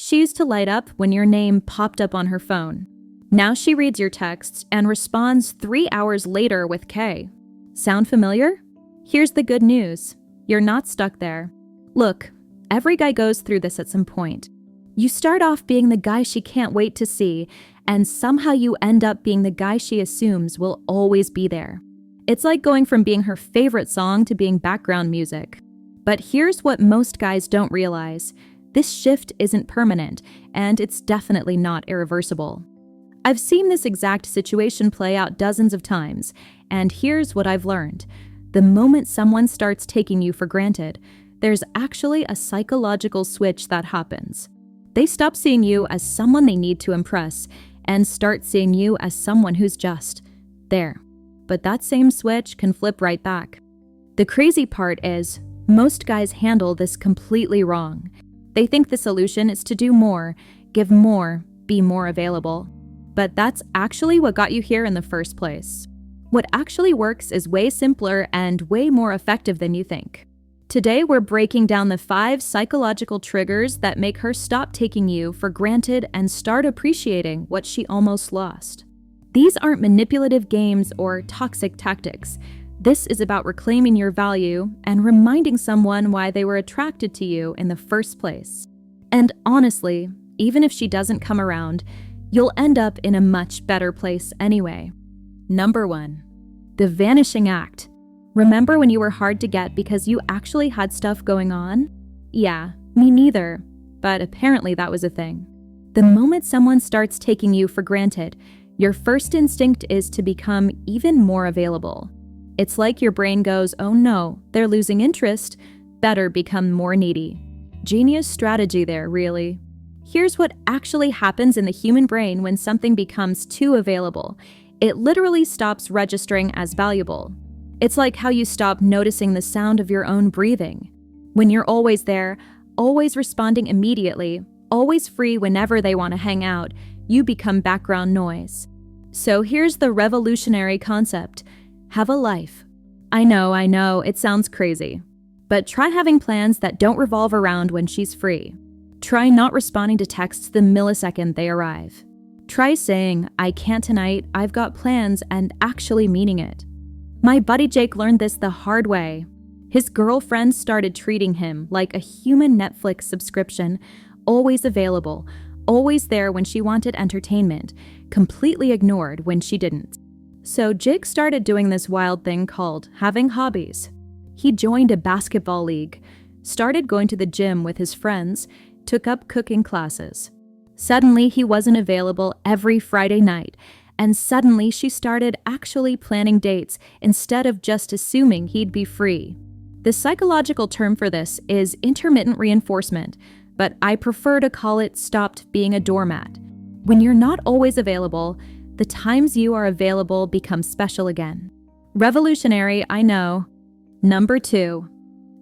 She used to light up when your name popped up on her phone. Now she reads your texts and responds 3 hours later with K. Sound familiar? Here's the good news. You're not stuck there. Look, every guy goes through this at some point. You start off being the guy she can't wait to see, and somehow you end up being the guy she assumes will always be there. It's like going from being her favorite song to being background music. But here's what most guys don't realize. This shift isn't permanent, and it's definitely not irreversible. I've seen this exact situation play out dozens of times, and here's what I've learned. The moment someone starts taking you for granted, there's actually a psychological switch that happens. They stop seeing you as someone they need to impress and start seeing you as someone who's just there. But that same switch can flip right back. The crazy part is, most guys handle this completely wrong. They think the solution is to do more, give more, be more available. But that's actually what got you here in the first place. What actually works is way simpler and way more effective than you think. Today, we're breaking down the 5 psychological triggers that make her stop taking you for granted and start appreciating what she almost lost. These aren't manipulative games or toxic tactics. This is about reclaiming your value and reminding someone why they were attracted to you in the first place. And honestly, even if she doesn't come around, you'll end up in a much better place anyway. Number 1. The vanishing act. Remember when you were hard to get because you actually had stuff going on? Yeah, me neither, but apparently that was a thing. The moment someone starts taking you for granted, your first instinct is to become even more available. It's like your brain goes, oh no, they're losing interest, better become more needy. Genius strategy there, really. Here's what actually happens in the human brain when something becomes too available. It literally stops registering as valuable. It's like how you stop noticing the sound of your own breathing. When you're always there, always responding immediately, always free whenever they want to hang out, you become background noise. So here's the revolutionary concept. Have a life. I know, it sounds crazy. But try having plans that don't revolve around when she's free. Try not responding to texts the millisecond they arrive. Try saying, I can't tonight, I've got plans, and actually meaning it. My buddy Jake learned this the hard way. His girlfriend started treating him like a human Netflix subscription, always available, always there when she wanted entertainment, completely ignored when she didn't. So Jake started doing this wild thing called having hobbies. He joined a basketball league, started going to the gym with his friends, took up cooking classes. Suddenly he wasn't available every Friday night, and suddenly she started actually planning dates instead of just assuming he'd be free. The psychological term for this is intermittent reinforcement, but I prefer to call it stopped being a doormat. When you're not always available, the times you are available become special again. Revolutionary, I know. Number 2,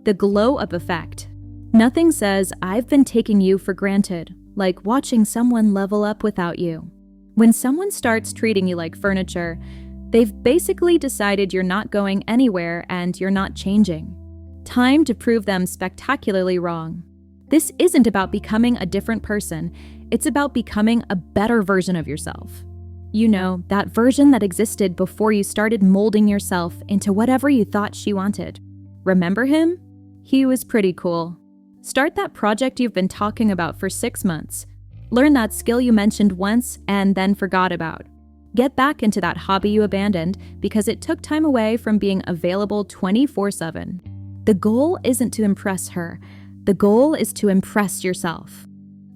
the glow-up effect. Nothing says I've been taking you for granted like watching someone level up without you. When someone starts treating you like furniture, they've basically decided you're not going anywhere and you're not changing. Time to prove them spectacularly wrong. This isn't about becoming a different person, it's about becoming a better version of yourself. You know, that version that existed before you started molding yourself into whatever you thought she wanted. Remember him? He was pretty cool. Start that project you've been talking about for 6 months. Learn that skill you mentioned once and then forgot about. Get back into that hobby you abandoned because it took time away from being available 24/7. The goal isn't to impress her. The goal is to impress yourself.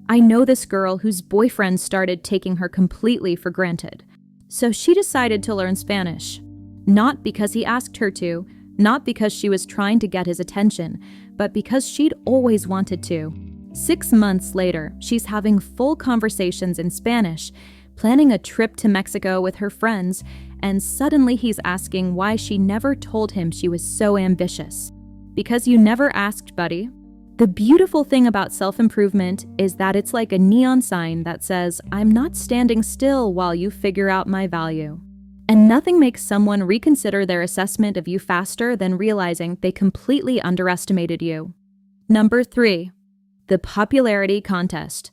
I know this girl whose boyfriend started taking her completely for granted. So she decided to learn Spanish. Not because he asked her to, not because she was trying to get his attention, but because she'd always wanted to. 6 months later, she's having full conversations in Spanish, planning a trip to Mexico with her friends, and suddenly he's asking why she never told him she was so ambitious. Because you never asked, buddy. The beautiful thing about self-improvement is that it's like a neon sign that says, I'm not standing still while you figure out my value. And nothing makes someone reconsider their assessment of you faster than realizing they completely underestimated you. Number 3. The popularity contest.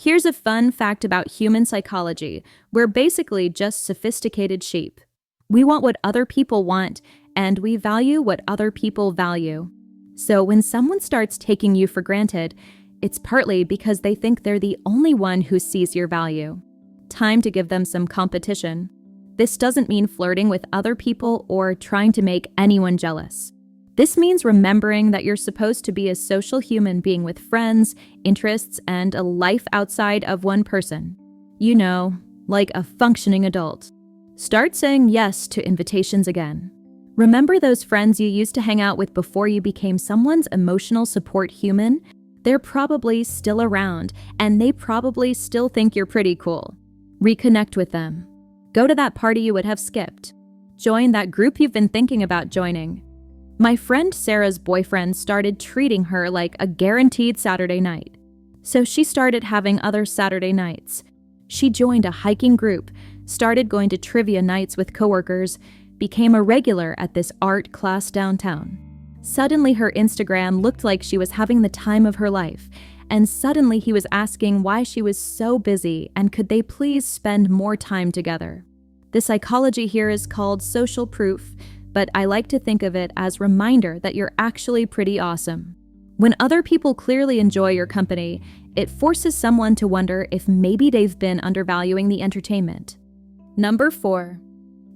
Here's a fun fact about human psychology. We're basically just sophisticated sheep. We want what other people want, and we value what other people value. So when someone starts taking you for granted, it's partly because they think they're the only one who sees your value. Time to give them some competition. This doesn't mean flirting with other people or trying to make anyone jealous. This means remembering that you're supposed to be a social human being with friends, interests, and a life outside of one person. You know, like a functioning adult. Start saying yes to invitations again. Remember those friends you used to hang out with before you became someone's emotional support human? They're probably still around, and they probably still think you're pretty cool. Reconnect with them. Go to that party you would have skipped. Join that group you've been thinking about joining. My friend Sarah's boyfriend started treating her like a guaranteed Saturday night. So she started having other Saturday nights. She joined a hiking group, started going to trivia nights with coworkers, became a regular at this art class downtown. Suddenly her Instagram looked like she was having the time of her life, and suddenly he was asking why she was so busy and could they please spend more time together. The psychology here is called social proof, but I like to think of it as a reminder that you're actually pretty awesome. When other people clearly enjoy your company, it forces someone to wonder if maybe they've been undervaluing the entertainment. Number 4.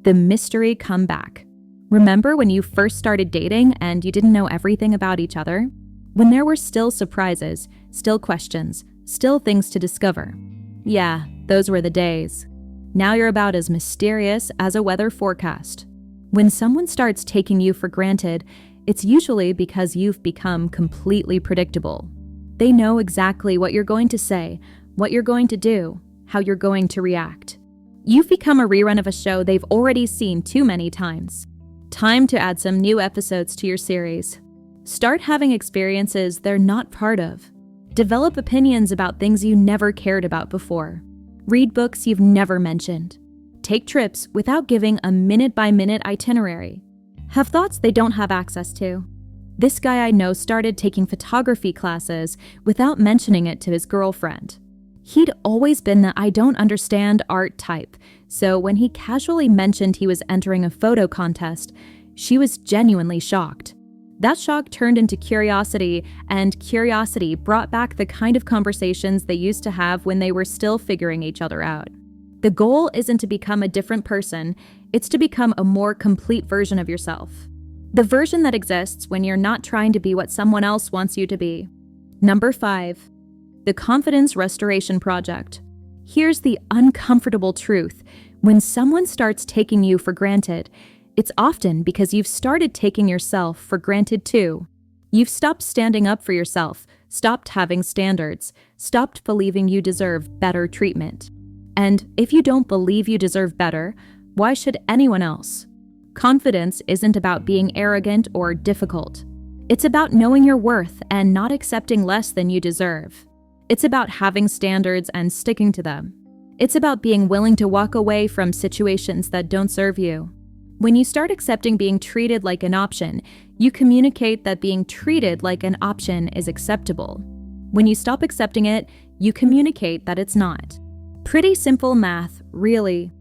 The mystery comeback. Remember when you first started dating and you didn't know everything about each other? When there were still surprises, still questions, still things to discover. Yeah, those were the days. Now you're about as mysterious as a weather forecast. When someone starts taking you for granted, it's usually because you've become completely predictable. They know exactly what you're going to say, what you're going to do, how you're going to react. You've become a rerun of a show they've already seen too many times. Time to add some new episodes to your series. Start having experiences they're not part of. Develop opinions about things you never cared about before. Read books you've never mentioned. Take trips without giving a minute-by-minute itinerary. Have thoughts they don't have access to. This guy I know started taking photography classes without mentioning it to his girlfriend. He'd always been the I don't understand art type, so when he casually mentioned he was entering a photo contest, she was genuinely shocked. That shock turned into curiosity, and curiosity brought back the kind of conversations they used to have when they were still figuring each other out. The goal isn't to become a different person, it's to become a more complete version of yourself. The version that exists when you're not trying to be what someone else wants you to be. Number 5. The Confidence Restoration Project. Here's the uncomfortable truth. When someone starts taking you for granted, it's often because you've started taking yourself for granted too. You've stopped standing up for yourself, stopped having standards, stopped believing you deserve better treatment. And if you don't believe you deserve better, why should anyone else? Confidence isn't about being arrogant or difficult. It's about knowing your worth and not accepting less than you deserve. It's about having standards and sticking to them. It's about being willing to walk away from situations that don't serve you. When you start accepting being treated like an option, you communicate that being treated like an option is acceptable. When you stop accepting it, you communicate that it's not. Pretty simple math, really.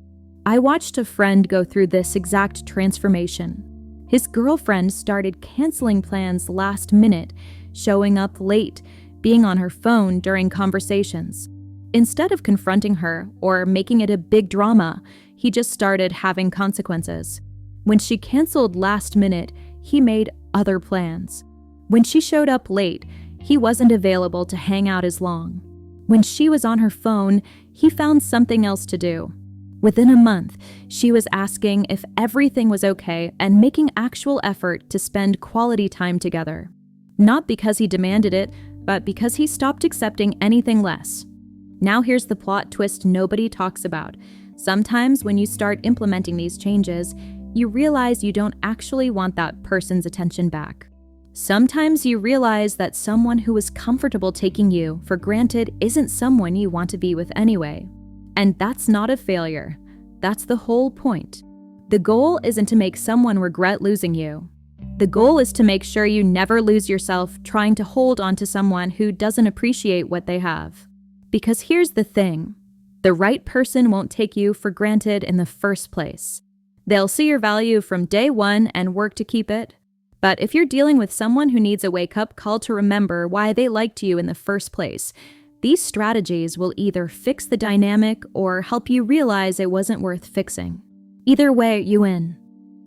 I watched a friend go through this exact transformation. His girlfriend started canceling plans last minute, showing up late, being on her phone during conversations. Instead of confronting her or making it a big drama, he just started having consequences. When she canceled last minute, he made other plans. When she showed up late, he wasn't available to hang out as long. When she was on her phone, he found something else to do. Within a month, she was asking if everything was okay and making actual effort to spend quality time together. Not because he demanded it, but because he stopped accepting anything less. Now here's the plot twist nobody talks about. Sometimes when you start implementing these changes, you realize you don't actually want that person's attention back. Sometimes you realize that someone who is comfortable taking you for granted isn't someone you want to be with anyway. And that's not a failure. That's the whole point. The goal isn't to make someone regret losing you. The goal is to make sure you never lose yourself trying to hold on to someone who doesn't appreciate what they have. Because here's the thing. The right person won't take you for granted in the first place. They'll see your value from day one and work to keep it. But if you're dealing with someone who needs a wake-up call to remember why they liked you in the first place, these strategies will either fix the dynamic or help you realize it wasn't worth fixing. Either way, you win.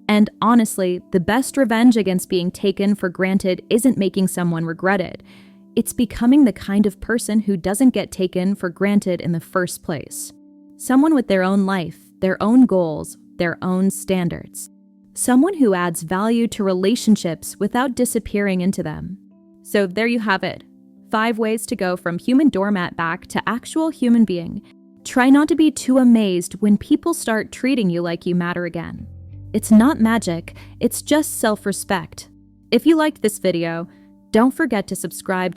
And honestly, the best revenge against being taken for granted isn't making someone regret it. It's becoming the kind of person who doesn't get taken for granted in the first place. Someone with their own life, their own goals, their own standards. Someone who adds value to relationships without disappearing into them. So there you have it. 5 ways to go from human doormat back to actual human being. Try not to be too amazed when people start treating you like you matter again. It's not magic, it's just self-respect. If you liked this video, don't forget to subscribe